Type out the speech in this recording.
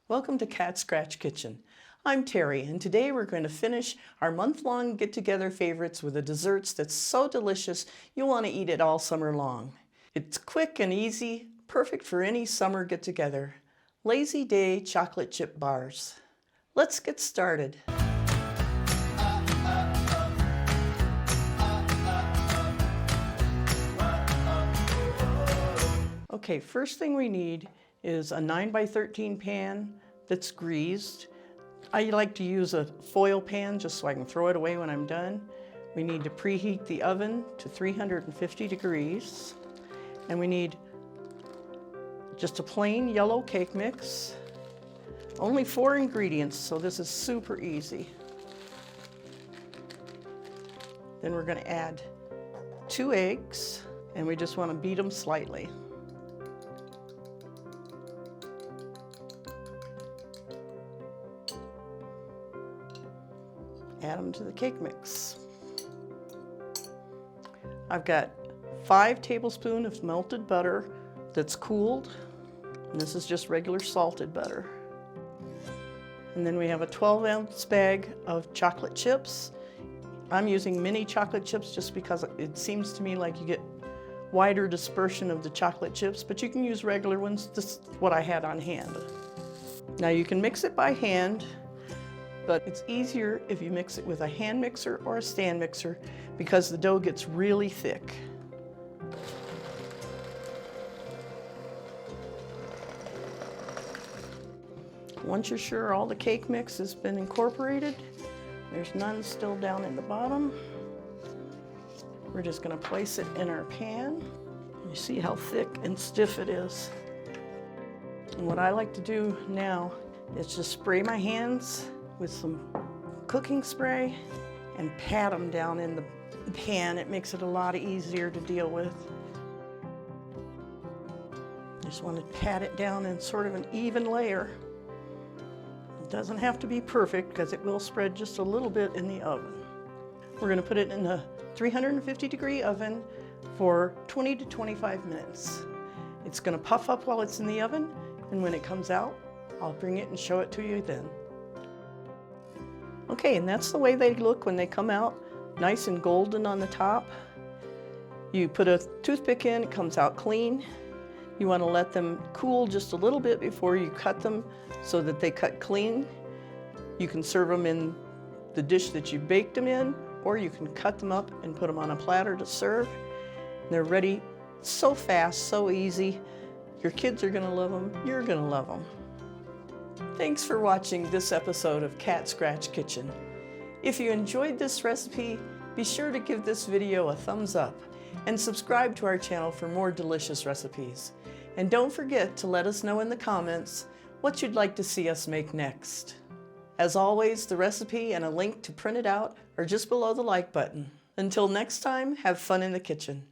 Welcome to Cat Scratch Kitchen. I'm Terry, and today we're going to finish our month-long get-together favorites with a desserts that's so delicious you'll want to eat it all summer long. It's quick and easy, perfect for any summer get-together. Lazy Day chocolate chip bars. Let's get started. Okay, first thing we need is a 9x13 pan that's greased. I like to use a foil pan just so I can throw it away when I'm done. We need to preheat the oven to 350 degrees. And we need just a plain yellow cake mix. Only 4 ingredients, so this is super easy. Then we're going to add 2 eggs, and we just want to beat them slightly. Add them to the cake mix. I've got 5 tablespoons of melted butter that's cooled, and this is just regular salted butter. And then we have a 12-ounce bag of chocolate chips. I'm using mini chocolate chips just because it seems to me like you get wider dispersion of the chocolate chips, but you can use regular ones. This is what I had on hand. Now you can mix it by hand, but it's easier if you mix it with a hand mixer or a stand mixer because the dough gets really thick. Once you're sure all the cake mix has been incorporated, there's none still down in the bottom, we're just going to place it in our pan. You see how thick and stiff it is. And what I like to do now is just spray my hands with some cooking spray and pat them down in the pan. It makes it a lot easier to deal with. Just want to pat it down in sort of an even layer. It doesn't have to be perfect because it will spread just a little bit in the oven. We're going to put it in a 350-degree oven for 20 to 25 minutes. It's going to puff up while it's in the oven, and when it comes out, I'll bring it and show it to you then. Okay, and that's the way they look when they come out, nice and golden on the top. You put a toothpick in, it comes out clean. You want to let them cool just a little bit before you cut them so that they cut clean. You can serve them in the dish that you baked them in, or you can cut them up and put them on a platter to serve. And they're ready so fast, so easy. Your kids are going to love them. You're going to love them. Thanks for watching this episode of Cat Scratch Kitchen. If you enjoyed this recipe, be sure to give this video a thumbs up and subscribe to our channel for more delicious recipes. And don't forget to let us know in the comments what you'd like to see us make next. As always, the recipe and a link to print it out are just below the like button. Until next time, have fun in the kitchen.